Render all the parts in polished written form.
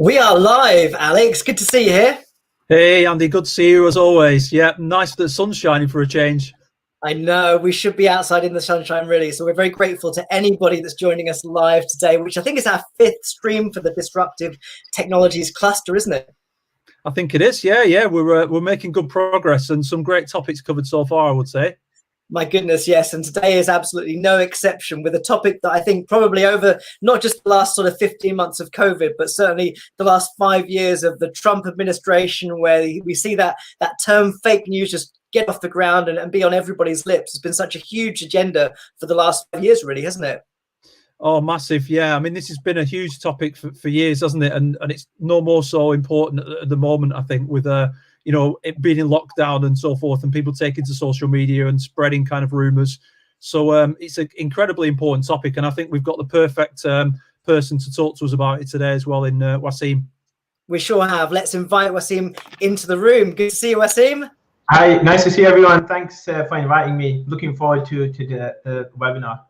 We are live, Alex. Good to see you here. Hey, Andy. Good to see you as always. Yeah, nice that the sun's shining for a change. I know we should be outside in the sunshine, really. So we're very grateful to anybody that's joining us live today, which I think is our fifth stream for the Disruptive Technologies Cluster, isn't it? I think it is. Yeah. We're making good progress and some great topics covered so far, I would say. My goodness, yes. And today is absolutely no exception, with a topic that I think probably over not just the last sort of 15 months of COVID, but certainly the last 5 years of the Trump administration, where we see that term fake news just get off the ground and be on everybody's lips. It's been such a huge agenda for the last 5 years, really, hasn't it? Oh, massive. Yeah. I mean, this has been a huge topic for years, hasn't it? And it's no more so important at the moment, I think, with it being in lockdown and so forth, and people taking to social media and spreading kind of rumors. So it's an incredibly important topic, and I think we've got the perfect person to talk to us about it today as well in Wasim. We sure have. Let's invite Wasim into the room. Good to see you, Wasim. Hi, nice to see everyone. Thanks for inviting me. Looking forward to the webinar.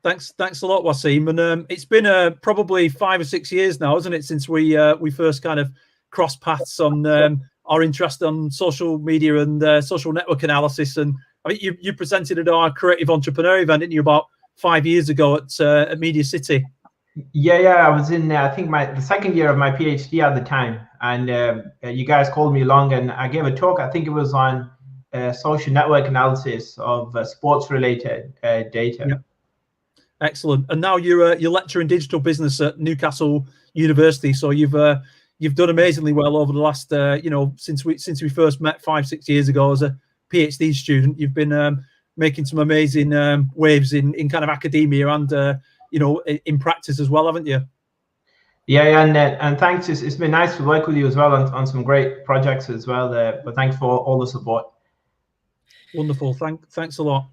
Thanks a lot, Wasim. And it's been probably 5 or 6 years now, isn't it, since we first kind of crossed paths on our interest on social media and social network analysis. And I mean, you presented at our creative entrepreneur event, didn't you, about 5 years ago at Media City? Yeah. I was in I think the second year of my PhD at the time, and you guys called me along, and I gave a talk. I think it was on social network analysis of sports-related data. Yeah. Excellent. And now you're lecturing digital business at Newcastle University. So you've done amazingly well over the last since we first met 5-6 years ago as a PhD student. You've been making some amazing waves in kind of academia and in practice as well, haven't you? Yeah, and thanks. It's been nice to work with you as well on some great projects as well. But thanks for all the support. Wonderful. Thanks a lot.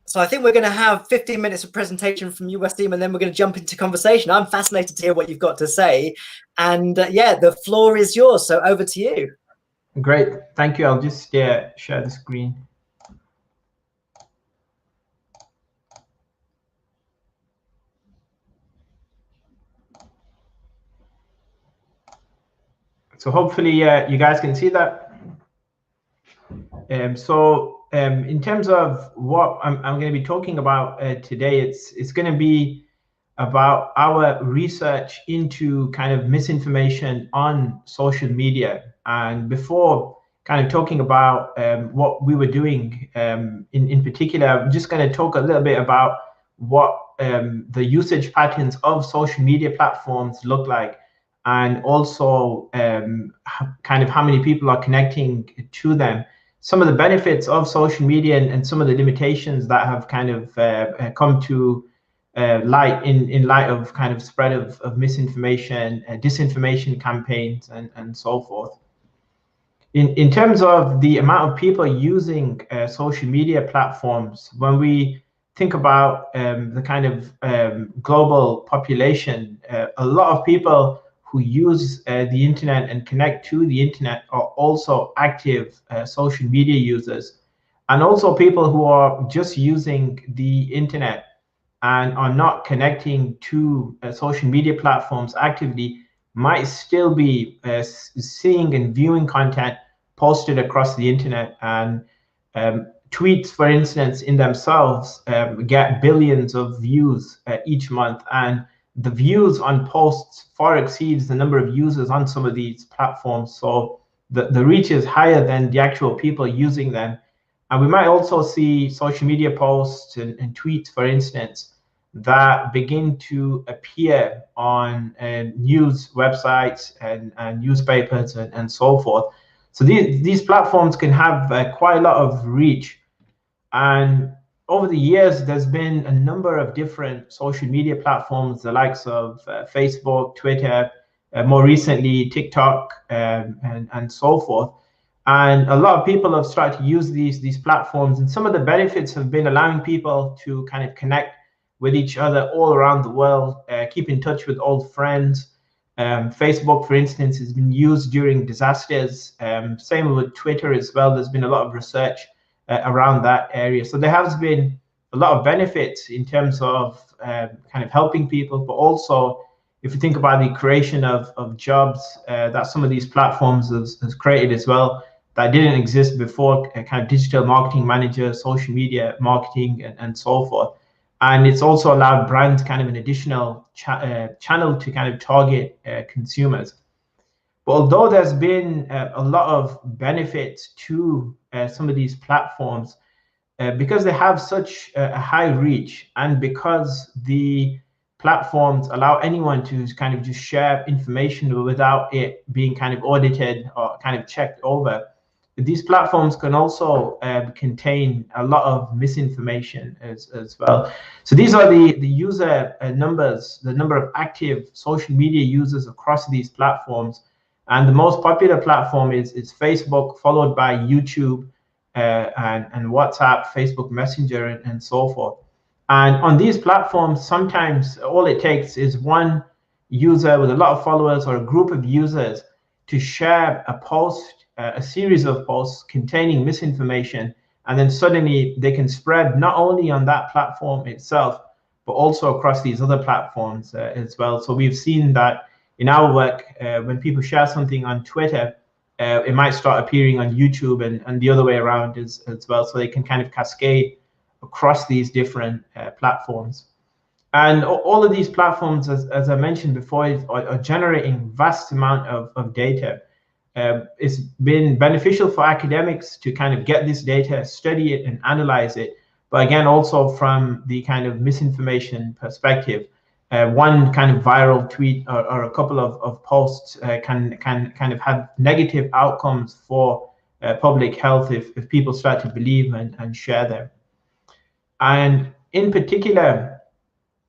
So I think we're going to have 15 minutes of presentation from you, Wasim, and then we're going to jump into conversation. I'm fascinated to hear what you've got to say. And the floor is yours. So over to you. Great. Thank you. I'll just share the screen. So hopefully you guys can see that. In terms of what I'm going to be talking about today, it's going to be about our research into kind of misinformation on social media. And before kind of talking about what we were doing in particular, I'm just going to talk a little bit about what the usage patterns of social media platforms look like, and also kind of how many people are connecting to them. Some of the benefits of social media and some of the limitations that have kind of come to light in light of kind of spread of misinformation, disinformation campaigns, and so forth. In terms of the amount of people using social media platforms, when we think about the kind of global population, a lot of people who use the internet and connect to the internet are also active social media users, and also people who are just using the internet and are not connecting to social media platforms actively might still be seeing and viewing content posted across the internet. And tweets, for instance, in themselves get billions of views each month, and the views on posts far exceeds the number of users on some of these platforms. So the reach is higher than the actual people using them. And we might also see social media posts and tweets, for instance, that begin to appear on news websites and newspapers and so forth. So these platforms can have quite a lot of reach. And over the years, there's been a number of different social media platforms, the likes of Facebook, Twitter, more recently TikTok, and so forth. And a lot of people have started to use these platforms, and some of the benefits have been allowing people to kind of connect with each other all around the world, keep in touch with old friends. Facebook, for instance, has been used during disasters. Same with Twitter as well. There's been a lot of research around that area. So there has been a lot of benefits in terms of kind of helping people, but also if you think about the creation of jobs that some of these platforms has created as well, that didn't exist before, kind of digital marketing manager, social media marketing, and so forth. And it's also allowed brands kind of an additional channel to kind of target consumers. But although there's been a lot of benefits to some of these platforms, because they have such a high reach, and because the platforms allow anyone to kind of just share information without it being kind of audited or kind of checked over, these platforms can also contain a lot of misinformation as well. So these are the user numbers, the number of active social media users across these platforms. And the most popular platform is Facebook, followed by YouTube, and WhatsApp, Facebook Messenger, and so forth. And on these platforms, sometimes all it takes is one user with a lot of followers or a group of users to share a post, a series of posts containing misinformation, and then suddenly they can spread not only on that platform itself, but also across these other platforms as well. So we've seen that in our work, when people share something on Twitter, it might start appearing on YouTube and the other way around as well. So they can kind of cascade across these different platforms. And all of these platforms, as I mentioned before, are generating vast amount of data. It's been beneficial for academics to kind of get this data, study it, and analyze it. But again, also from the kind of misinformation perspective, one kind of viral tweet or a couple of posts can kind of have negative outcomes for public health if people start to believe and share them. And in particular,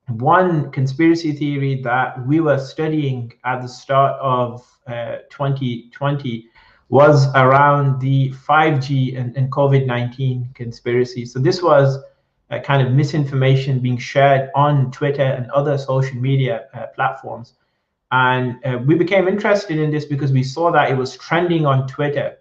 one conspiracy theory that we were studying at the start of 2020 was around the 5G and COVID-19 conspiracy. So this was a kind of misinformation being shared on Twitter and other social media platforms. And we became interested in this because we saw that it was trending on Twitter.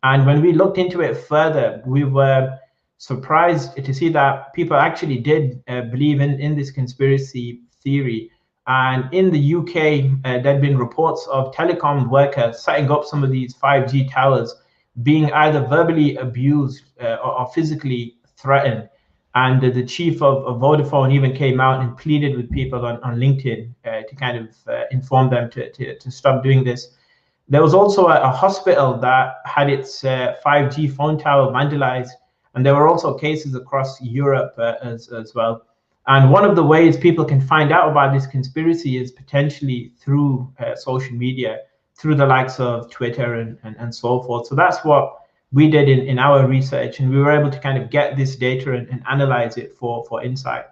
And when we looked into it further, we were surprised to see that people actually did believe in this conspiracy theory. And in the UK, there had been reports of telecom workers setting up some of these 5G towers being either verbally abused or physically threatened. And the chief of Vodafone even came out and pleaded with people on LinkedIn to kind of inform them to stop doing this. There was also a hospital that had its 5G phone tower vandalized. And there were also cases across Europe as well. And one of the ways people can find out about this conspiracy is potentially through social media, through the likes of Twitter and so forth. So that's what we did in our research, and we were able to kind of get this data and analyze it for insight.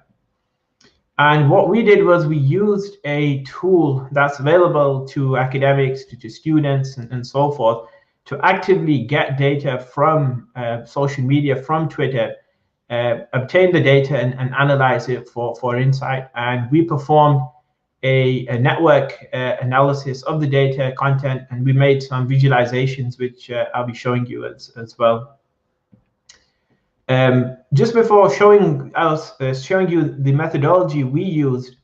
And what we did was we used a tool that's available to academics, to students, and so forth, to actively get data from social media, from Twitter, obtain the data and analyze it for insight. And we performed a network analysis of the data content, and we made some visualizations, which I'll be showing you as well. Just before showing you the methodology we used,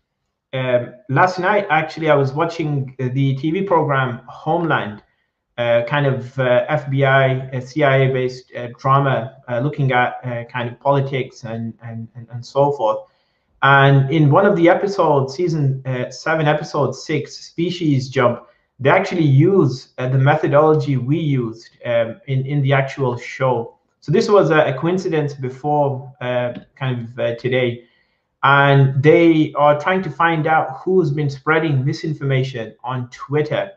last night, actually, I was watching the TV program Homeland, kind of FBI, CIA-based drama looking at kind of politics and so forth. And in one of the episodes, season 7, episode 6, Species Jump, they actually use the methodology we used in the actual show. So this was a coincidence before kind of today. And they are trying to find out who's been spreading misinformation on Twitter.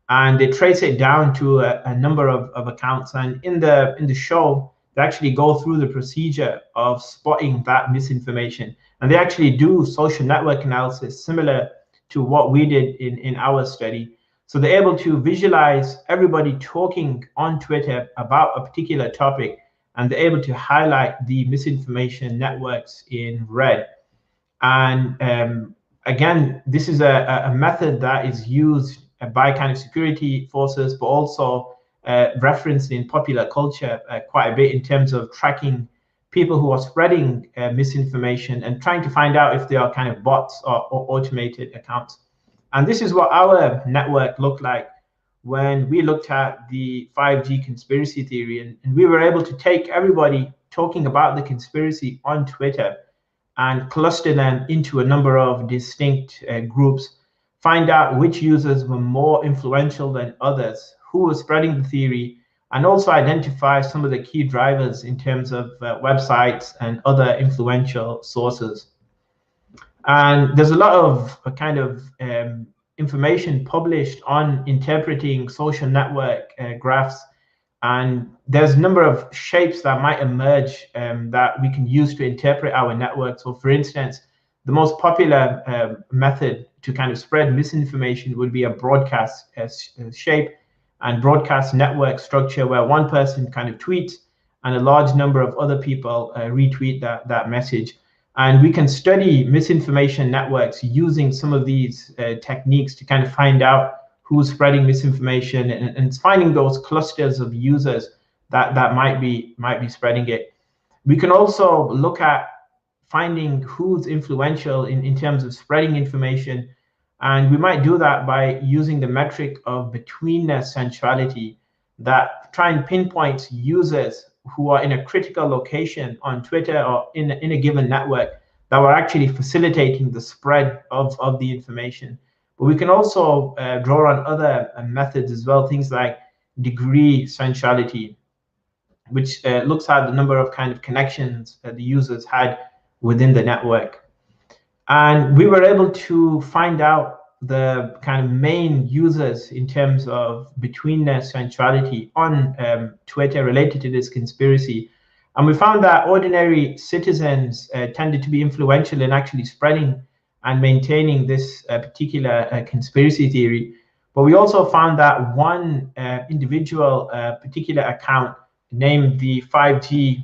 And they trace it down to a number of accounts. And in the show, they actually go through the procedure of spotting that misinformation. And they actually do social network analysis similar to what we did in our study. So they're able to visualize everybody talking on Twitter about a particular topic, and they're able to highlight the misinformation networks in red. And again, this is a method that is used by kind of security forces, but also referenced in popular culture quite a bit in terms of tracking people who are spreading misinformation and trying to find out if they are kind of bots or automated accounts. And this is what our network looked like when we looked at the 5G conspiracy theory. And we were able to take everybody talking about the conspiracy on Twitter and cluster them into a number of distinct groups, find out which users were more influential than others, who was spreading the theory, and also identify some of the key drivers in terms of websites and other influential sources. And there's a lot of kind of information published on interpreting social network graphs. And there's a number of shapes that might emerge that we can use to interpret our network. So for instance, the most popular method to kind of spread misinformation would be a broadcast shape and broadcast network structure, where one person kind of tweets and a large number of other people retweet that message. And we can study misinformation networks using some of these techniques to kind of find out who's spreading misinformation and finding those clusters of users that might be spreading it. We can also look at finding who's influential in terms of spreading information. And we might do that by using the metric of betweenness centrality that try and pinpoint users who are in a critical location on Twitter or in a given network that were actually facilitating the spread of the information. But we can also draw on other methods as well, things like degree centrality, which looks at the number of kind of connections that the users had within the network. And we were able to find out the kind of main users in terms of betweenness centrality on Twitter related to this conspiracy. And we found that ordinary citizens tended to be influential in actually spreading and maintaining this particular conspiracy theory. But we also found that one individual particular account named the 5G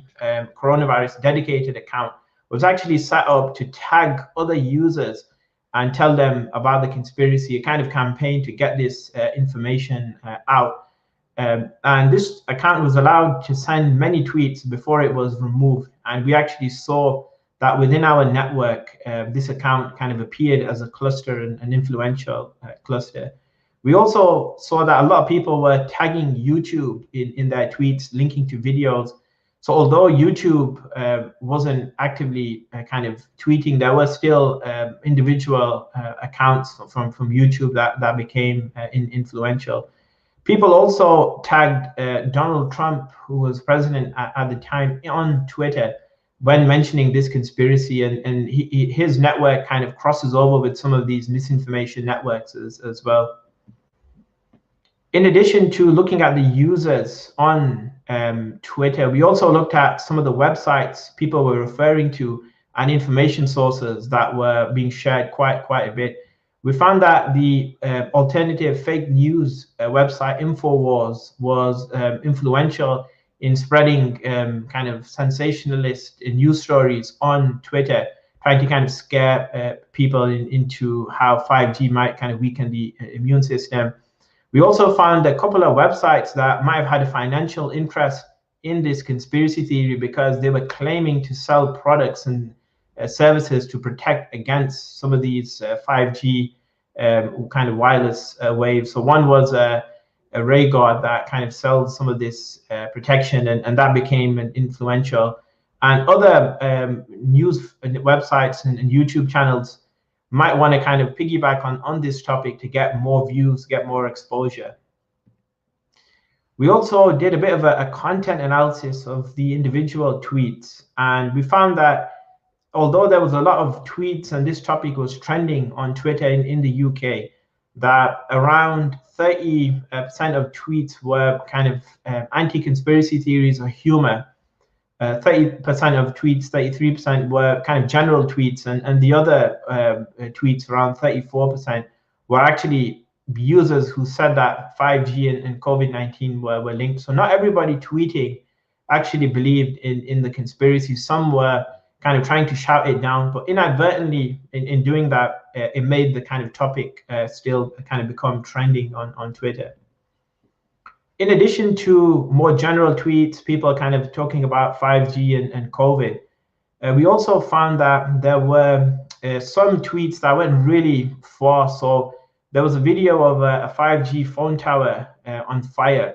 coronavirus dedicated account was actually set up to tag other users and tell them about the conspiracy, a kind of campaign to get this information out. And this account was allowed to send many tweets before it was removed. And we actually saw that within our network, this account kind of appeared as a cluster, an influential cluster. We also saw that a lot of people were tagging YouTube in their tweets, linking to videos. So although YouTube wasn't actively kind of tweeting, there were still individual accounts from YouTube that became influential. People also tagged Donald Trump, who was president at the time, on Twitter when mentioning this conspiracy, and his network kind of crosses over with some of these misinformation networks as well. In addition to looking at the users on Twitter, we also looked at some of the websites people were referring to and information sources that were being shared quite a bit. We found that the alternative fake news website InfoWars was influential in spreading kind of sensationalist news stories on Twitter, trying to kind of scare people into how 5G might kind of weaken the immune system. We also found a couple of websites that might have had a financial interest in this conspiracy theory because they were claiming to sell products and services to protect against some of these 5G kind of wireless waves. So one was a Ray Guard that kind of sells some of this protection, and that became an influential. And other news websites and YouTube channels might want to kind of piggyback on this topic to get more views, get more exposure. We also did a bit of a content analysis of the individual tweets, and we found that although there was a lot of tweets and this topic was trending on Twitter in the UK, that around 30% of tweets were kind of anti-conspiracy theories or humor. 30% of tweets, 33% were kind of general tweets, and the other tweets, around 34%, were actually users who said that 5G and COVID-19 were linked. So not everybody tweeting actually believed in the conspiracy. Some were kind of trying to shout it down, but inadvertently in doing that, it made the kind of topic still kind of become trending on Twitter. In addition to more general tweets, people kind of talking about 5G and COVID, we also found that there were some tweets that went really far. So there was a video of a 5G phone tower on fire,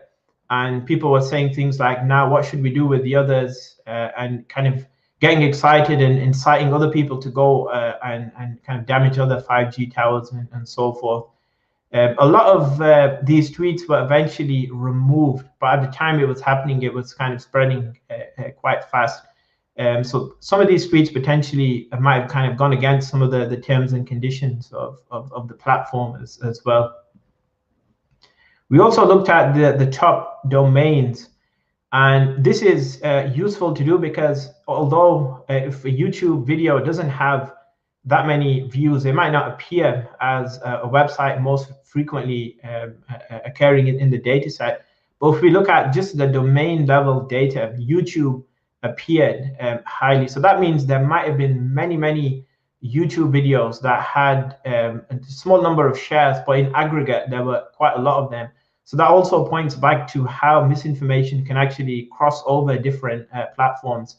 and people were saying things like, now what should we do with the others, and kind of getting excited and inciting other people to go and kind of damage other 5G towers and so forth. A lot of these tweets were eventually removed, but at the time it was happening, it was kind of spreading quite fast. So some of these tweets potentially might have kind of gone against some of the terms and conditions of the platform as well. We also looked at the top domains, and this is useful to do because although if a YouTube video doesn't have that many views, it might not appear as a website most frequently occurring in the data set. But if we look at just the domain level data, YouTube appeared highly. So that means there might have been many YouTube videos that had a small number of shares, but in aggregate, there were quite a lot of them. So that also points back to how misinformation can actually cross over different platforms.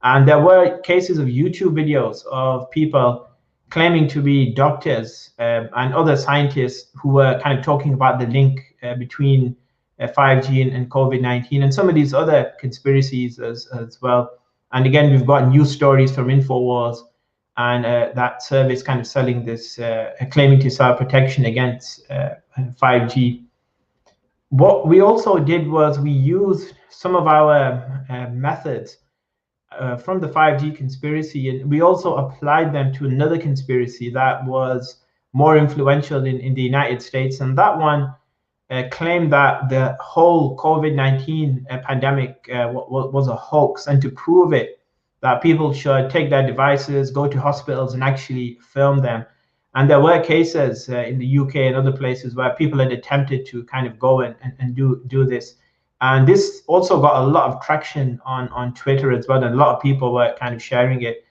And there were cases of YouTube videos of people claiming to be doctors and other scientists who were kind of talking about the link between 5G and COVID-19 and some of these other conspiracies as well. And again, we've got news stories from InfoWars and that service kind of selling this, claiming to sell protection against 5G. What we also did was we used some of our methods from the 5G conspiracy, and we also applied them to another conspiracy that was more influential in the United States. And that one claimed that the whole COVID-19 pandemic was a hoax, and to prove it, that people should take their devices, go to hospitals and actually film them. And there were cases in the UK and other places where people had attempted to kind of go and do this. And this also got a lot of traction on Twitter as well, and a lot of people were kind of sharing it.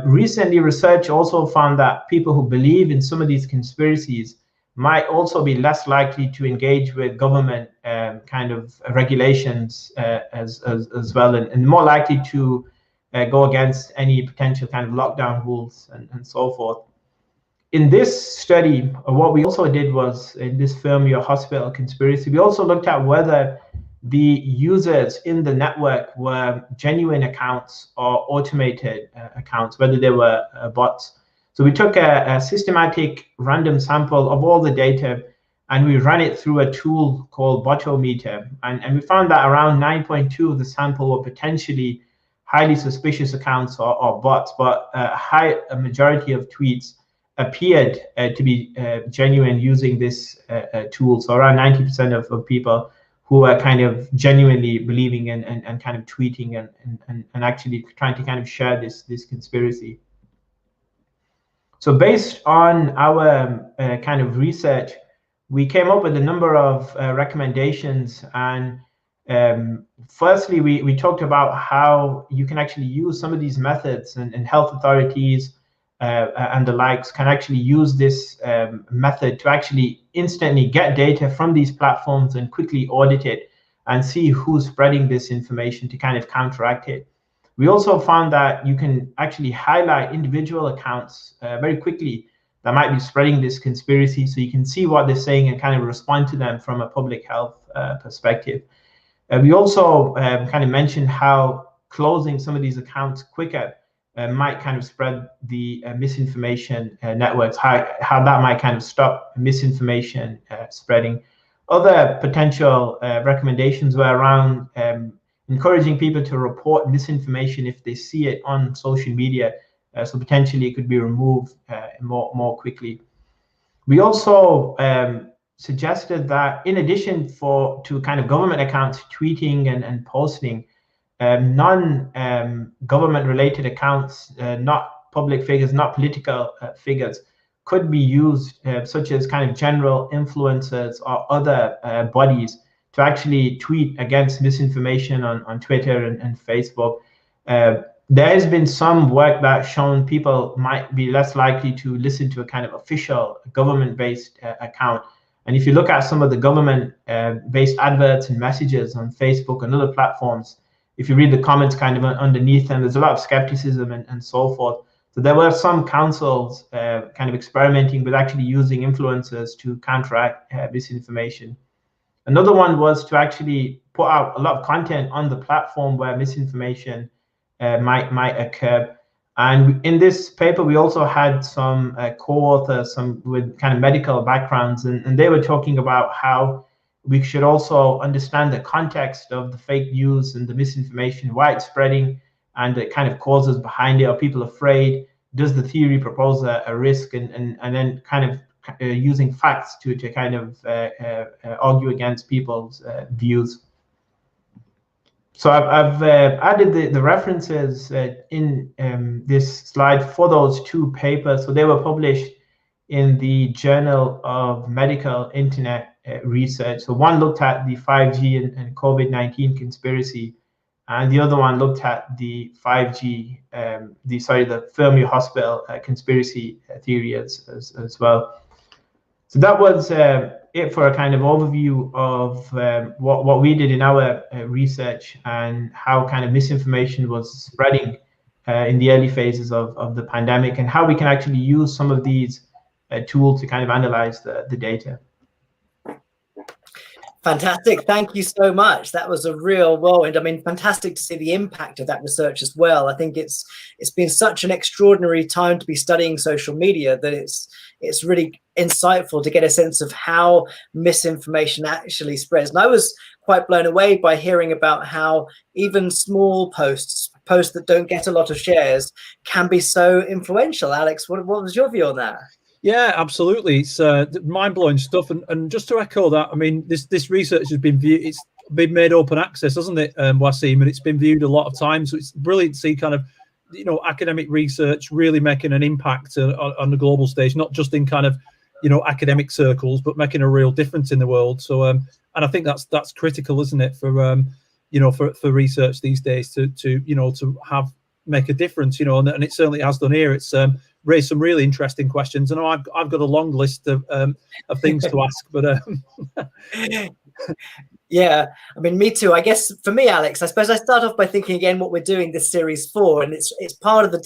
Recently, research also found that people who believe in some of these conspiracies might also be less likely to engage with government kind of regulations as well, and more likely to go against any potential kind of lockdown rules and so forth. In this study, what we also did was, in this Film Your Hospital conspiracy, we also looked at whether the users in the network were genuine accounts or automated accounts, whether they were bots. So we took a systematic random sample of all the data, and we ran it through a tool called Botometer. And we found that around 9.2 of the sample were potentially highly suspicious accounts or bots, but a majority of tweets appeared to be genuine using this tool. So around 90% of people who are kind of genuinely believing and kind of tweeting and actually trying to kind of share this conspiracy. So based on our kind of research, we came up with a number of recommendations. And firstly, we talked about how you can actually use some of these methods, and health authorities and the likes can actually use this method to actually instantly get data from these platforms and quickly audit it and see who's spreading this information to kind of counteract it. We also found that you can actually highlight individual accounts very quickly that might be spreading this conspiracy, so you can see what they're saying and kind of respond to them from a public health perspective. We also kind of mentioned how closing some of these accounts quicker might kind of spread the misinformation networks, how that might kind of stop misinformation spreading. Other potential recommendations were around encouraging people to report misinformation if they see it on social media, so potentially it could be removed more quickly. We also suggested that in addition to kind of government accounts tweeting and posting, non-government related accounts, not public figures, not political figures, could be used, such as kind of general influencers or other bodies, to actually tweet against misinformation on Twitter and Facebook. There has been some work that's shown people might be less likely to listen to a kind of official government-based account. And if you look at some of the government-based adverts and messages on Facebook and other platforms, if you read the comments kind of underneath them, there's a lot of skepticism and so forth. So there were some councils kind of experimenting with actually using influencers to counteract misinformation. Another one was to actually put out a lot of content on the platform where misinformation might occur. And in this paper, we also had some co-authors, some with kind of medical backgrounds, and they were talking about how we should also understand the context of the fake news and the misinformation, why it's spreading, and the kind of causes behind it. Are people afraid? Does the theory propose a risk? And then kind of using facts to kind of argue against people's views. So I've added the references in this slide for those two papers. So they were published in the Journal of Medical Internet Research. So one looked at the 5G and COVID-19 conspiracy, and the other one looked at the 5G, the Fermi Hospital conspiracy theory as well. So that was it for a kind of overview of what we did in our research and how kind of misinformation was spreading in the early phases of the pandemic, and how we can actually use some of these tools to kind of analyze the data. Fantastic. Thank you so much. That was a real whirlwind. I mean, fantastic to see the impact of that research as well. I think it's been such an extraordinary time to be studying social media that it's really insightful to get a sense of how misinformation actually spreads. And I was quite blown away by hearing about how even small posts that don't get a lot of shares can be so influential. Alex, what was your view on that? Yeah, absolutely. It's mind-blowing stuff. And just to echo that, I mean, this research has been it's been made open access, hasn't it, Wasim? And it's been viewed a lot of times. So it's brilliant to see kind of, academic research really making an impact on the global stage, not just in kind of, academic circles, but making a real difference in the world. So, and I think that's critical, isn't it, for for research these days to make a difference, and it certainly has done here. It's raised some really interesting questions. I know I've got a long list of things to ask, but yeah, I mean, me too. I guess for me, Alex, I suppose I start off by thinking again what we're doing this series for, and it's part of the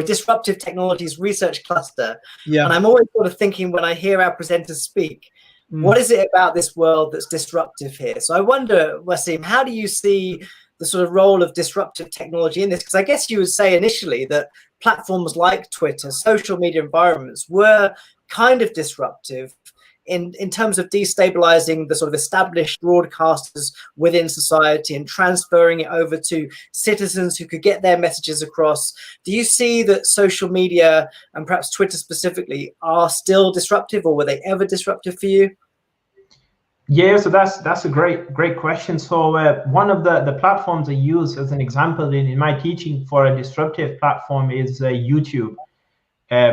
Disruptive Technologies Research Cluster. Yeah. And I'm always sort of thinking when I hear our presenters speak, what is it about this world that's disruptive here? So I wonder, Wasim, how do you see the sort of role of disruptive technology in this? Because I guess you would say initially that platforms like Twitter, social media environments were kind of disruptive in terms of destabilizing the sort of established broadcasters within society and transferring it over to citizens who could get their messages across. Do you see that social media, and perhaps Twitter specifically, are still disruptive, or were they ever disruptive for you? Yeah, so that's a great question. So one of the platforms I use as an example in my teaching for a disruptive platform is YouTube.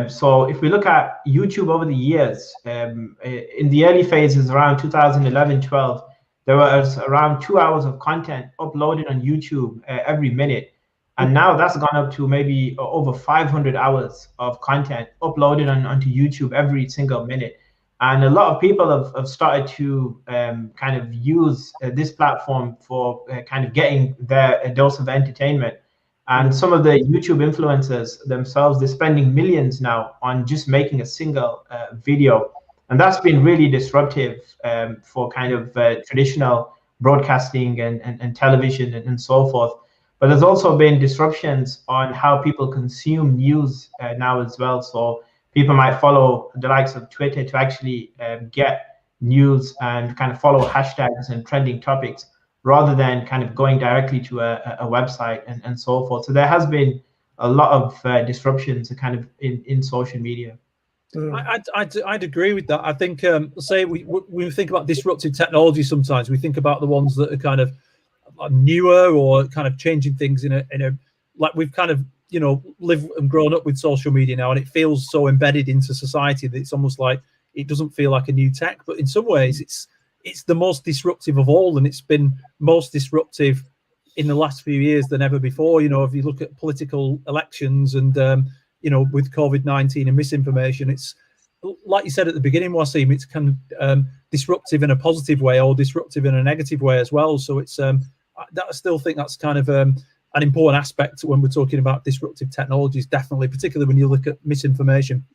So if we look at YouTube over the years, in the early phases around 2011-12, there was around 2 hours of content uploaded on YouTube every minute. And now that's gone up to maybe over 500 hours of content uploaded onto YouTube every single minute. And a lot of people have started to kind of use this platform for kind of getting their dose of entertainment. And some of the YouTube influencers themselves, they're spending millions now on just making a single video. And that's been really disruptive for kind of traditional broadcasting and television and so forth. But there's also been disruptions on how people consume news now as well. So people might follow the likes of Twitter to actually get news and kind of follow hashtags and trending topics, rather than kind of going directly to a website and so forth. So there has been a lot of disruptions kind of in social media. I'd agree with that. I think, say we think about disruptive technology, sometimes we think about the ones that are kind of newer or kind of changing things in a like we've kind of lived and grown up with social media now, and it feels so embedded into society that it's almost like it doesn't feel like a new tech. But in some ways, it's the most disruptive of all, and it's been most disruptive in the last few years than ever before. If you look at political elections and with COVID-19 and misinformation, it's like you said at the beginning, Wasim, it's kind of disruptive in a positive way or disruptive in a negative way as well. So it's I still think that's kind of an important aspect when we're talking about disruptive technologies, definitely, particularly when you look at misinformation.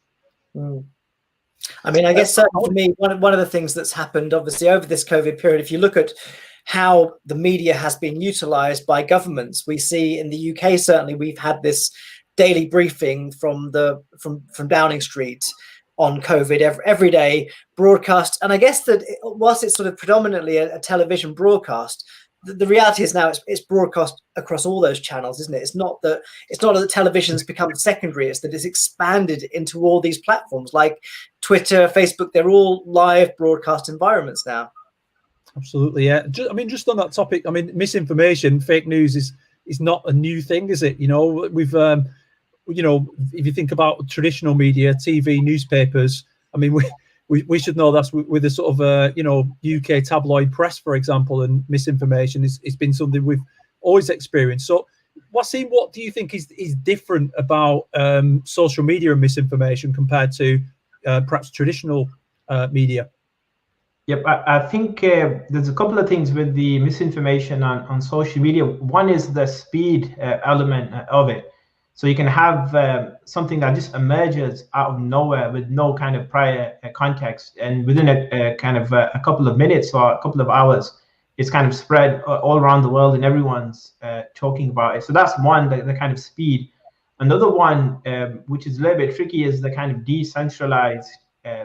I mean, I guess certainly for me, one of the things that's happened, obviously, over this COVID period, if you look at how the media has been utilized by governments, we see in the UK, certainly, we've had this daily briefing from Downing Street on COVID every day broadcast. And I guess that whilst it's sort of predominantly a television broadcast, the reality is now it's broadcast across all those channels, isn't it? It's not that television's become secondary. It's that it's expanded into all these platforms like Twitter, Facebook. They're all live broadcast environments now. Absolutely, yeah. Just on that topic, I mean, misinformation, fake news is not a new thing, is it? You know, we've you know, if you think about traditional media, TV, newspapers, I mean, we should know that with the sort of you know, UK tabloid press, for example, and misinformation it's been something we've always experienced. So, Wasim, what do you think is different about social media and misinformation compared to perhaps traditional media? Yep, I think there's a couple of things with the misinformation on social media. One is the speed element of it. So you can have something that just emerges out of nowhere with no kind of prior context, and within a kind of a couple of minutes or a couple of hours, it's kind of spread all around the world, and everyone's talking about it. So that's one, the kind of speed. Another one, which is a little bit tricky, is the kind of decentralized,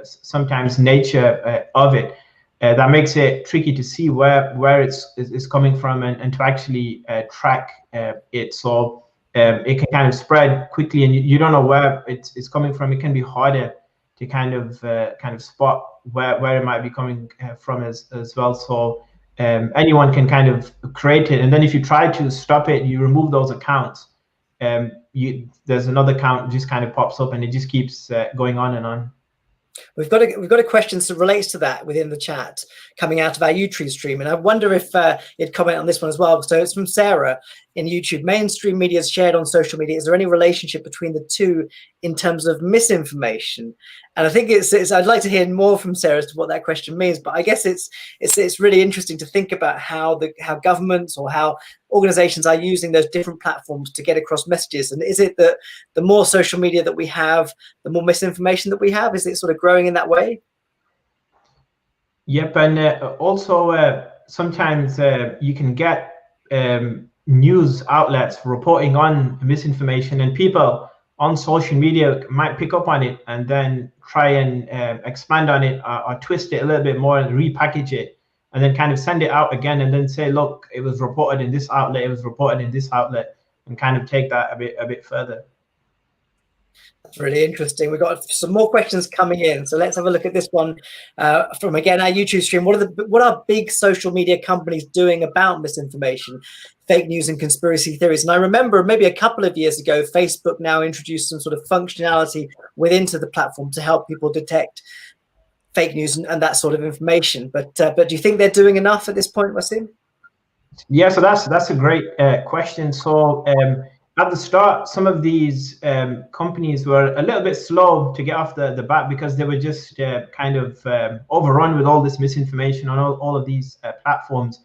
sometimes nature of it. That makes it tricky to see where it's coming from and to actually track it. So it can kind of spread quickly, and you don't know where it's coming from. It can be harder to kind of spot where it might be coming from as well. So anyone can kind of create it, and then if you try to stop it, you remove those accounts. There's another account just kind of pops up, and it just keeps going on and on. We've got a question that relates to that within the chat coming out of our YouTube stream, and I wonder if you'd comment on this one as well. So it's from Sarah in YouTube. Mainstream media is shared on social media. Is there any relationship between the two in terms of misinformation? And I think I'd like to hear more from Sarah as to what that question means. But I guess it's really interesting to think about how governments or how organizations are using those different platforms to get across messages. And is it that the more social media that we have, the more misinformation that we have? Is it sort of growing in that way? Yep, and also sometimes you can get news outlets reporting on misinformation, and people on social media might pick up on it and then try and expand on it or twist it a little bit more and repackage it, and then kind of send it out again and then say, look, it was reported in this outlet, it was reported in this outlet, and kind of take that a bit further. That's really interesting. We've got some more questions coming in, so let's have a look at this one from, again, our YouTube stream. What are big social media companies doing about misinformation, fake news, and conspiracy theories? And I remember maybe a couple of years ago, Facebook now introduced some sort of functionality within the platform to help people detect fake news and that sort of information. But do you think they're doing enough at this point, Wasim? Yeah, so that's a great question. So at the start, some of these companies were a little bit slow to get off the bat because they were just kind of overrun with all this misinformation on all of these platforms.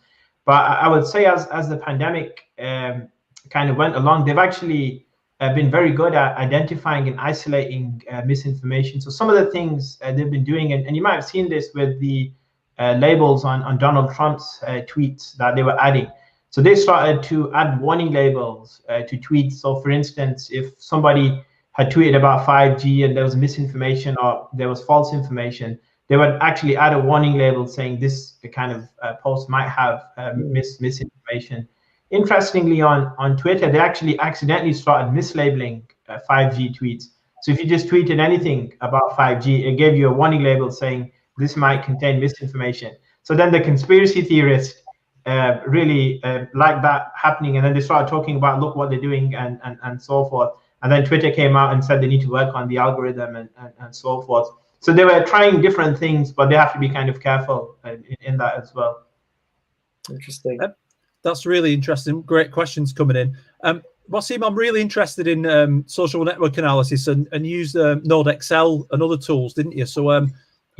But I would say as the pandemic kind of went along, they've actually been very good at identifying and isolating misinformation. So some of the things they've been doing, and you might have seen this with the labels on Donald Trump's tweets that they were adding. So they started to add warning labels to tweets. So for instance, if somebody had tweeted about 5G and there was misinformation or there was false information, they would actually add a warning label saying this kind of post might have misinformation. Interestingly, on Twitter, they actually accidentally started mislabeling 5G tweets. So if you just tweeted anything about 5G, it gave you a warning label saying this might contain misinformation. So then the conspiracy theorists really like that happening, and then they started talking about, look what they're doing and so forth. And then Twitter came out and said they need to work on the algorithm and so forth. So they were trying different things, but they have to be kind of careful in that as well. Interesting. That's really interesting. Great questions coming in. Wasim, I'm really interested in social network analysis, and used Node Excel and other tools, didn't you? So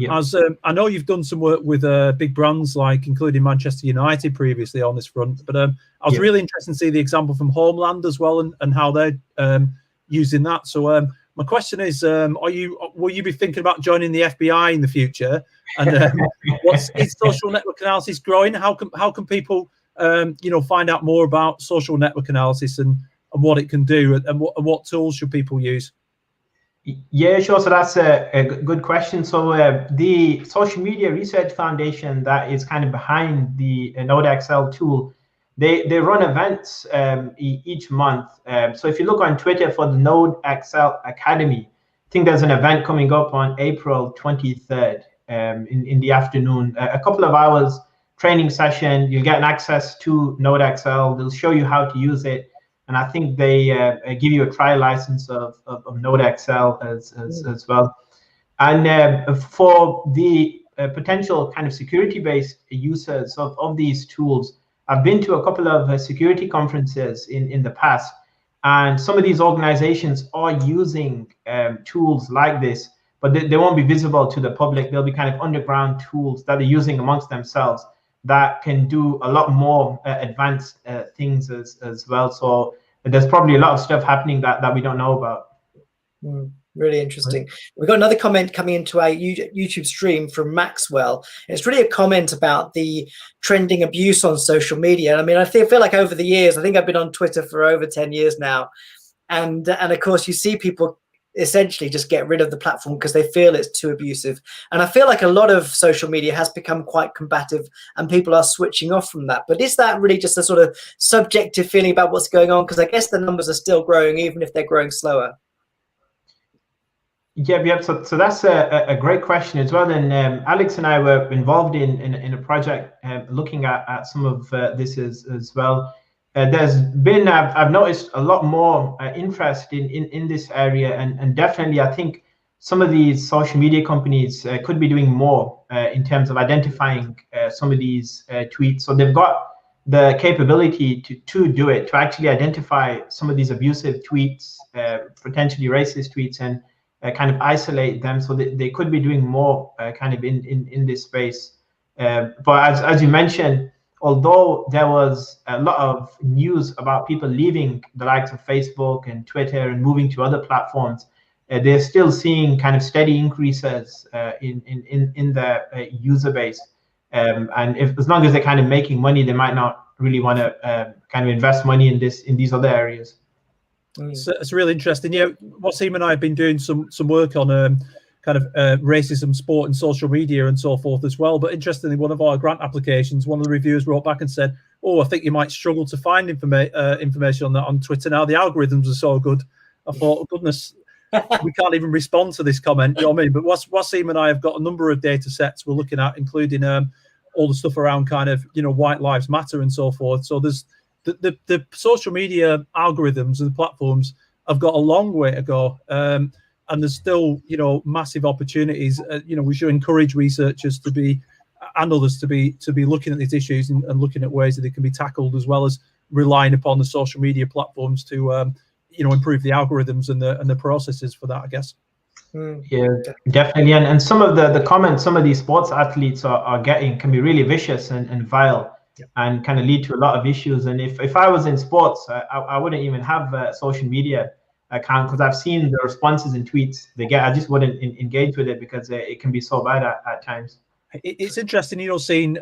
As I know you've done some work with big brands like including Manchester United previously on this front, but I was really interested to see the example from Homeland as well and how they're using that. So my question is, will you be thinking about joining the FBI in the future? And is social network analysis growing? How can people find out more about social network analysis and what it can do and what tools should people use? Yeah, sure. So that's a good question. So the Social Media Research Foundation that is kind of behind the NodeXL tool, they run events each month. So if you look on Twitter for the NodeXL Academy, I think there's an event coming up on April 23rd in the afternoon. A couple of hours training session. You'll get an access to NodeXL. They'll show you how to use it. And I think they give you a trial license of NodeXL as well. And for the potential kind of security-based users of these tools, I've been to a couple of security conferences in the past, and some of these organizations are using tools like this, but they won't be visible to the public. They'll be kind of underground tools that they're using amongst themselves that can do a lot more advanced things as well. So there's probably a lot of stuff happening that we don't know about. Really interesting. We've got another comment coming into our YouTube stream from Maxwell. It's really a comment about the trending abuse on social media. I mean, I feel like over the years, I think I've been on Twitter for over 10 years now. And of course, you see people essentially just get rid of the platform because they feel it's too abusive. And I feel like a lot of social media has become quite combative and people are switching off from that. But is that really just a sort of subjective feeling about what's going on? Because I guess the numbers are still growing, even if they're growing slower. Yeah. So that's a great question as well. And Alex and I were involved in a project looking at some of this as well. There's been, I've noticed a lot more interest in this area, and definitely I think some of these social media companies could be doing more in terms of identifying some of these tweets. So they've got the capability to do it, to actually identify some of these abusive tweets, potentially racist tweets, and kind of isolate them. So they could be doing more kind of in this space. But as you mentioned, although there was a lot of news about people leaving the likes of Facebook and Twitter and moving to other platforms, they're still seeing kind of steady increases in the user base. And as long as they're kind of making money, they might not really want to kind of invest money in these other areas. So it's really interesting. Yeah, Wasim and I have been doing some work on kind of racism, sport, and social media and so forth as well. But interestingly, one of our grant applications, one of the reviewers wrote back and said, "Oh, I think you might struggle to find information on that on Twitter now. The algorithms are so good." I thought, oh, goodness, we can't even respond to this comment. You know what I mean? But Wasim and I have got a number of data sets we're looking at, including all the stuff around kind of White Lives Matter and so forth. So there's the social media algorithms and the platforms have got a long way to go. And there's still, massive opportunities. We should encourage researchers to be, and others to be looking at these issues and looking at ways that they can be tackled, as well as relying upon the social media platforms to, improve the algorithms and the processes for that, I guess. Yeah, definitely. And some of the comments some of these sports athletes are getting can be really vicious and vile, and kind of lead to a lot of issues. And if I was in sports, I wouldn't even have a social media account, because I've seen the responses and tweets they get. I just wouldn't engage with it because it can be so bad at times. It's interesting, seeing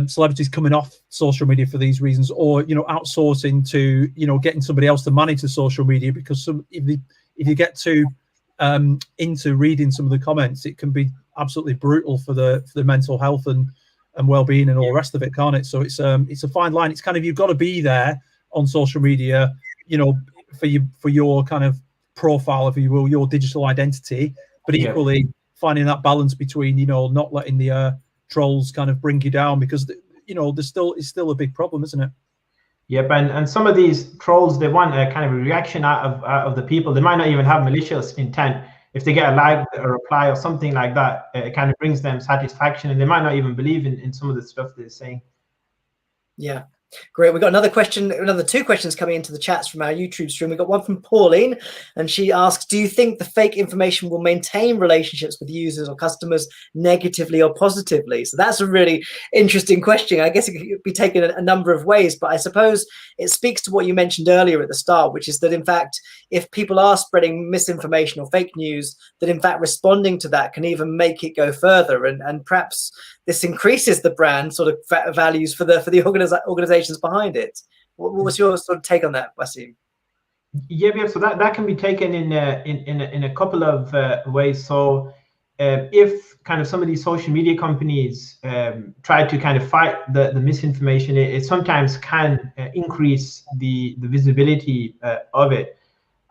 celebrities coming off social media for these reasons, or outsourcing to getting somebody else to manage the social media, because if you get too into reading some of the comments, it can be absolutely brutal for the mental health and well-being and all the rest of it, can't it? So it's a fine line. It's kind of, you've got to be there on social media, for your kind of profile, if you will, your digital identity, but equally finding that balance between not letting the trolls kind of bring you down, because it's still a big problem, isn't it? Yep, and some of these trolls, they want a kind of a reaction out of the people. They might not even have malicious intent. If they get a like, a reply, or something like that, it kind of brings them satisfaction, and they might not even believe in some of the stuff they're saying. Yeah, Great. We've got another question, another two questions coming into the chats from our YouTube stream. We've got one from Pauline, and she asks, do you think the fake information will maintain relationships with users or customers negatively or positively? So that's a really interesting question. I guess it could be taken a number of ways, but I suppose it speaks to what you mentioned earlier at the start, which is that, in fact, if people are spreading misinformation or fake news, that, in fact, responding to that can even make it go further. And perhaps this increases the brand sort of values for the organizations behind it. What was your sort of take on that, Wasim? Yeah, so that can be taken in a couple of ways. So if kind of some of these social media companies try to kind of fight the misinformation, it sometimes can increase the visibility of it.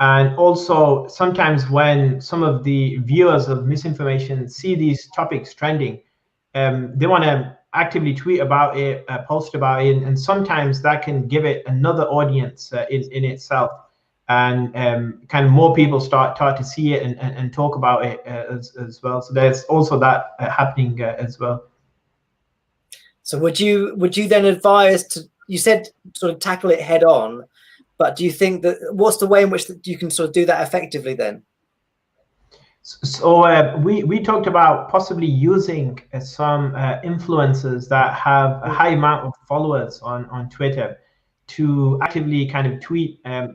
And also sometimes when some of the viewers of misinformation see these topics trending, they want to actively tweet about it, post about it, and sometimes that can give it another audience in itself, and kind of more people start to see it and talk about it as well. So there's also that happening as well. So would you then advise to, you said sort of tackle it head on, but do you think that, what's the way in which you can sort of do that effectively then? So we talked about possibly using some influencers that have a high amount of followers on Twitter to actively kind of tweet and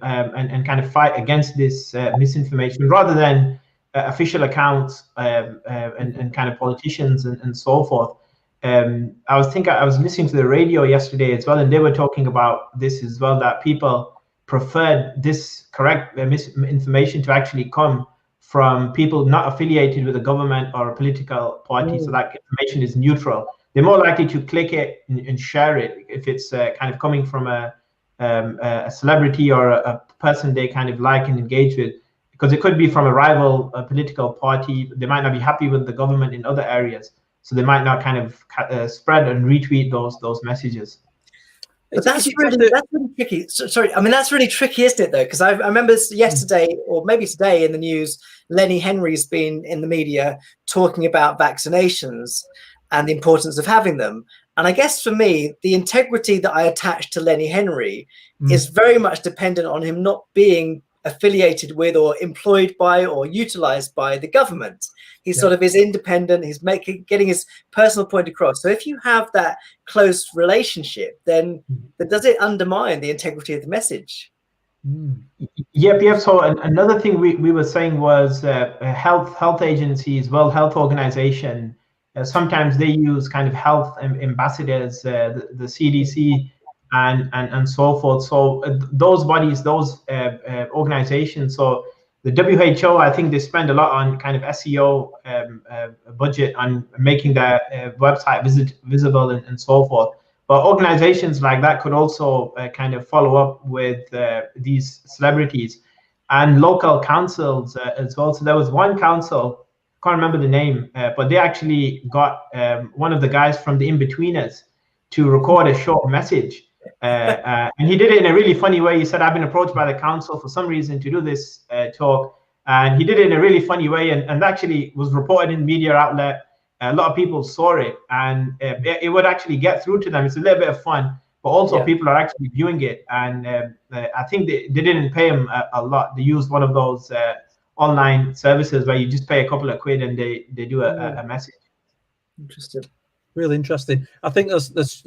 kind of fight against this misinformation, rather than official accounts and kind of politicians and so forth. I was listening to the radio yesterday as well, and they were talking about this as well, that people preferred this correct misinformation to actually come from people not affiliated with a government or a political party, so that information is neutral. They're more likely to click it and share it if it's kind of coming from a celebrity or a person they kind of like and engage with, because it could be from a rival political party. They might not be happy with the government in other areas, so they might not kind of spread and retweet those messages. But that's really tricky. Sorry, I mean, that's really tricky, isn't it, though? Because I remember yesterday, or maybe today in the news, Lenny Henry's been in the media talking about vaccinations and the importance of having them. And I guess for me, the integrity that I attach to Lenny Henry is very much dependent on him not being affiliated with or employed by or utilized by the government. He sort of is independent. He's getting his personal point across. So if you have that close relationship, then does it undermine the integrity of the message? Yep. So another thing we were saying was health agencies, World Health Organization. Sometimes they use kind of health ambassadors, the CDC, and so forth. So those bodies, those organizations. So the WHO, I think they spend a lot on kind of SEO budget on making their website visible and so forth. But organizations like that could also kind of follow up with these celebrities and local councils as well. So there was one council, can't remember the name, but they actually got one of the guys from the In-Betweeners to record a short message. And he did it in a really funny way. He said, I've been approached by the council for some reason to do this talk. And he did it in a really funny way, and actually was reported in media outlet. A lot of people saw it, and it would actually get through to them. It's a little bit of fun, but also people are actually viewing it. And I think they didn't pay him a lot. They used one of those online services where you just pay a couple of quid and they do a message. Interesting. Really interesting. I think that's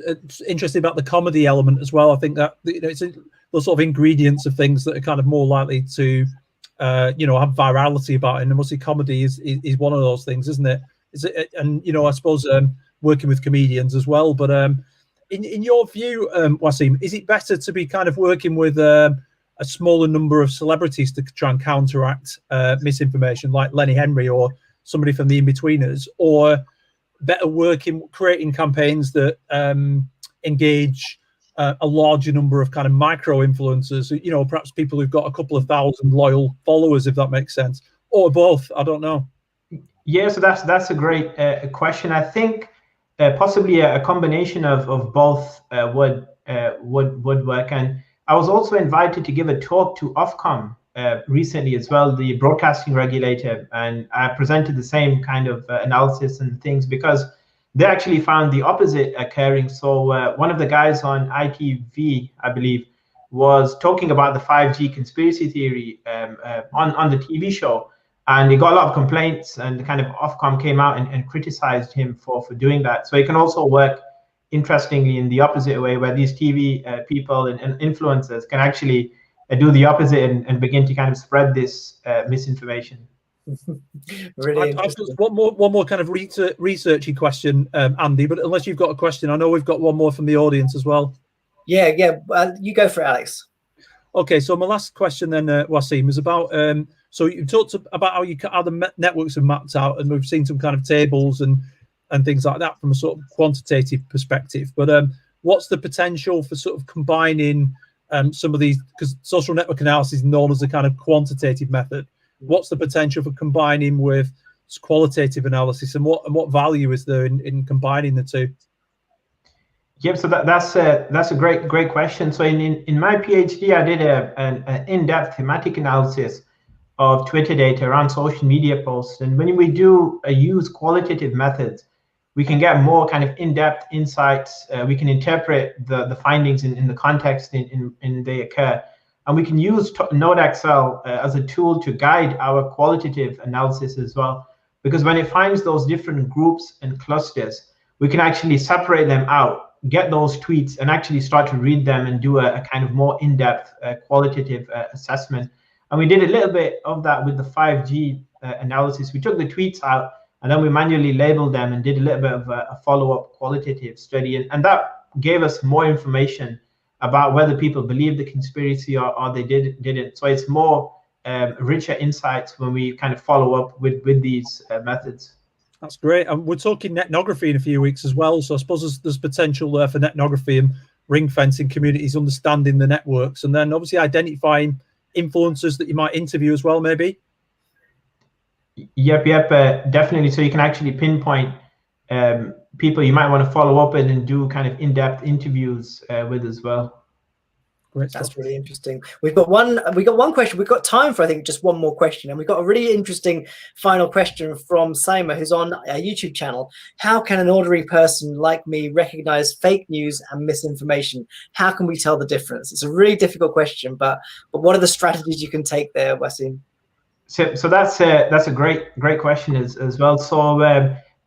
interesting about the comedy element as well. I think that it's those sort of ingredients of things that are kind of more likely to have virality about it. And obviously comedy is one of those things, isn't it? And I suppose working with comedians as well. But in your view, Wasim, is it better to be kind of working with a smaller number of celebrities to try and counteract misinformation, like Lenny Henry or somebody from the In-Betweeners, or better creating campaigns that engage a larger number of kind of micro influencers, perhaps people who've got a couple of thousand loyal followers, if that makes sense, or both? I don't know. Yeah, so that's a great question. I think possibly a combination of both would work. And I was also invited to give a talk to Ofcom recently as well, the broadcasting regulator, and I presented the same kind of analysis and things, because they actually found the opposite occurring. So one of the guys on ITV, I believe, was talking about the 5G conspiracy theory on the TV show, and he got a lot of complaints, and the kind of Ofcom came out and criticized him for doing that. So it can also work, interestingly, in the opposite way, where these TV people and influencers can actually do the opposite and begin to kind of spread this misinformation. Really I've interesting. got one more kind of researchy question, Andy, but unless you've got a question, I know we've got one more from the audience as well. Yeah, you go for it, Alex. Okay, so my last question then, Wasim, is about, so you talked about how the networks have mapped out, and we've seen some kind of tables and things like that from a sort of quantitative perspective. But what's the potential for sort of combining some of these, because social network analysis is known as a kind of quantitative method. What's the potential for combining with qualitative analysis, and what value is there in combining the two? Yep, so that's a great question. So in my PhD, I did an in-depth thematic analysis of Twitter data around social media posts, and when we do use qualitative methods, we can get more kind of in-depth insights. We can interpret the findings in the context in they occur, and we can use Node Excel as a tool to guide our qualitative analysis as well. Because when it finds those different groups and clusters, we can actually separate them out, get those tweets, and actually start to read them and do a kind of more in-depth qualitative assessment. And we did a little bit of that with the 5G analysis. We took the tweets out, and then we manually labeled them and did a little bit of a follow-up qualitative study. And that gave us more information about whether people believe the conspiracy or they didn't. So it's more richer insights when we kind of follow up with these methods. That's great. And we're talking netnography in a few weeks as well. So I suppose there's potential there for netnography and ring fencing communities, understanding the networks, and then obviously identifying influencers that you might interview as well, maybe. Yep, definitely. So you can actually pinpoint people you might want to follow up with and do kind of in-depth interviews with as well. Great stuff. That's really interesting. We got one question. We've got time for, I think, just one more question, and we've got a really interesting final question from Saima, who's on our YouTube channel. How can an ordinary person like me recognize fake news and misinformation? How can we tell the difference? It's a really difficult question, but what are the strategies you can take there, Wasim? So that's a great question as well. So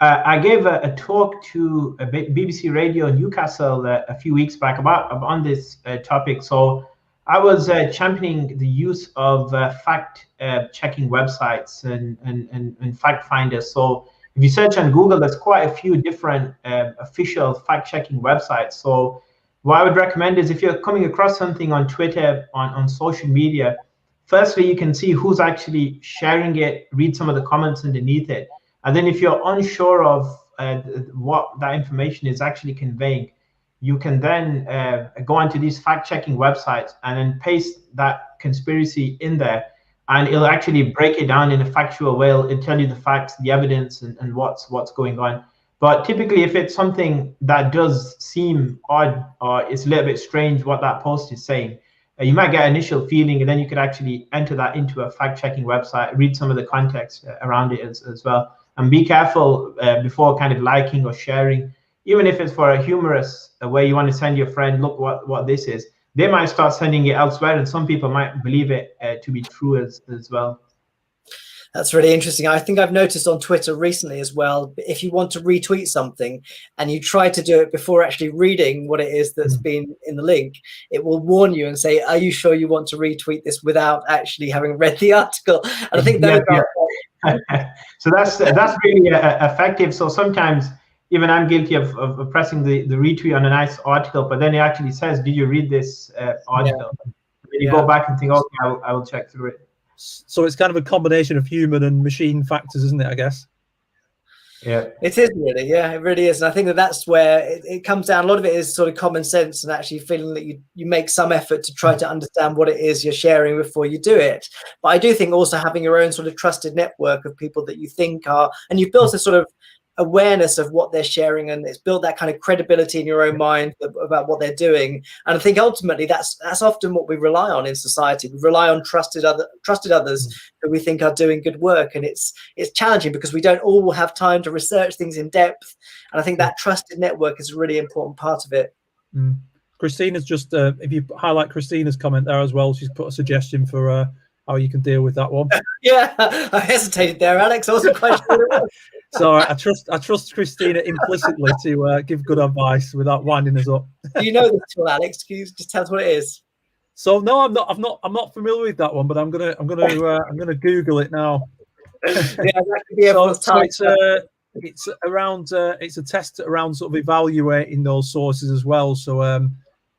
I gave a talk to a BBC Radio Newcastle a few weeks back about on this topic. So I was championing the use of fact checking websites and fact finders. So if you search on Google, there's quite a few different official fact checking websites. So what I would recommend is, if you're coming across something on Twitter, on social media, firstly, you can see who's actually sharing it, read some of the comments underneath it. And then if you're unsure of what that information is actually conveying, you can then go onto these fact-checking websites and then paste that conspiracy in there, and it'll actually break it down in a factual way. It'll tell you the facts, the evidence, and what's going on. But typically, if it's something that does seem odd or it's a little bit strange what that post is saying, you might get an initial feeling, and then you could actually enter that into a fact-checking website, read some of the context around it as well. And be careful before kind of liking or sharing, even if it's for a humorous way you want to send your friend, look what this is. They might start sending it elsewhere, and some people might believe it to be true as well. That's really interesting. I think I've noticed on Twitter recently as well, if you want to retweet something and you try to do it before actually reading what it is that's been in the link, it will warn you and say, are you sure you want to retweet this without actually having read the article? And I think those So that's really effective. So sometimes even I'm guilty of pressing the retweet on a nice article, but then it actually says, did you read this article? Yeah. And you go back and think, okay, I will check through it. So it's kind of a combination of human and machine factors, isn't it, I guess? Yeah, it is really. Yeah, it really is. And I think that's where it comes down. A lot of it is sort of common sense and actually feeling that you make some effort to try to understand what it is you're sharing before you do it. But I do think also having your own sort of trusted network of people that you think are, and you've built a sort of awareness of what they're sharing, and it's built that kind of credibility in your own mind about what they're doing. And I think ultimately that's often what we rely on in society. We rely on trusted others who we think are doing good work, and it's challenging because we don't all have time to research things in depth. And I think that trusted network is a really important part of it. Christina's just, if you highlight Christina's comment there as well, she's put a suggestion for how you can deal with that one. Yeah, I hesitated there, Alex. I wasn't quite sure what it was. So I trust Christina implicitly to give good advice without winding us up. Do you know this tool, Alex? Can you just tell us what it is? So no, I'm not familiar with that one, but I'm gonna Google it now. Yeah, that could be everyone's time. It's around it's a test around sort of evaluating those sources as well. So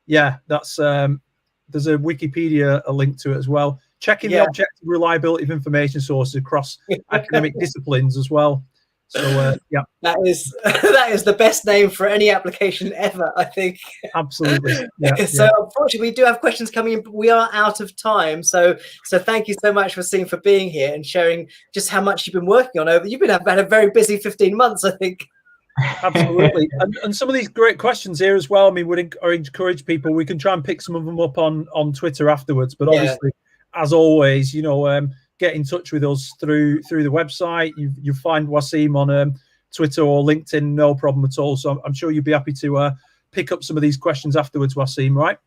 yeah, that's there's a Wikipedia link to it as well. Checking the objective reliability of information sources across academic disciplines as well. So yeah, that is the best name for any application ever, I think. Absolutely. Yeah, so unfortunately, we do have questions coming in, but we are out of time. So thank you so much, Wasim, for being here and sharing just how much you've been working on. You've had a very busy 15 months, I think. Absolutely. And some of these great questions here as well. I mean, we'd encourage people. We can try and pick some of them up on Twitter afterwards. But obviously, as always, get in touch with us through the website. You find Wasim on Twitter or LinkedIn, no problem at all. So I'm sure you'll be happy to pick up some of these questions afterwards, Wasim, right?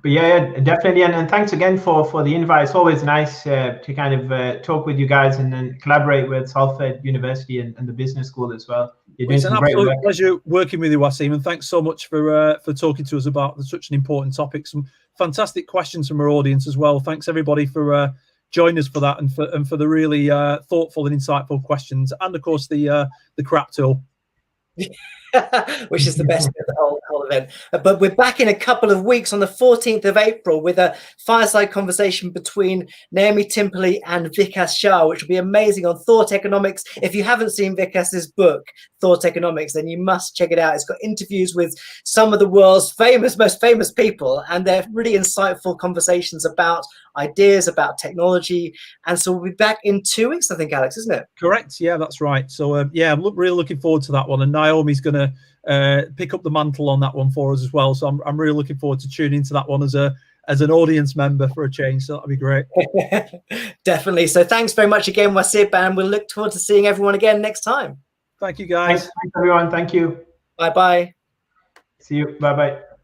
But yeah, definitely. And thanks again for the invite. It's always nice to kind of talk with you guys and then collaborate with Salford University and the business school as well. You're doing some great work. It's an absolute pleasure working with you, Wasim, and thanks so much for talking to us about such an important topic. Some fantastic questions from our audience as well. Thanks everybody for joining us for that and for the really thoughtful and insightful questions, and of course the crap tool. Which is the best bit of the whole event. But we're back in a couple of weeks on the 14th of April with a fireside conversation between Naomi Timperley and Vikas Shah, which will be amazing, on thought economics. If you haven't seen Vikas's book, Thought Economics, then you must check it out. It's got interviews with some of the world's most famous people, and they're really insightful conversations about ideas, about technology. And so we'll be back in 2 weeks, I think, Alex, isn't it? Correct. Yeah, that's right. So yeah, I'm really looking forward to that one. And Naomi's going to pick up the mantle on that one for us as well. So I'm really looking forward to tuning into that one as an audience member for a change. So that'll be great. Definitely. So thanks very much again, Wasim, and we'll look forward to seeing everyone again next time. Thank you, guys. Thanks everyone. Thank you. Bye-bye. See you. Bye-bye.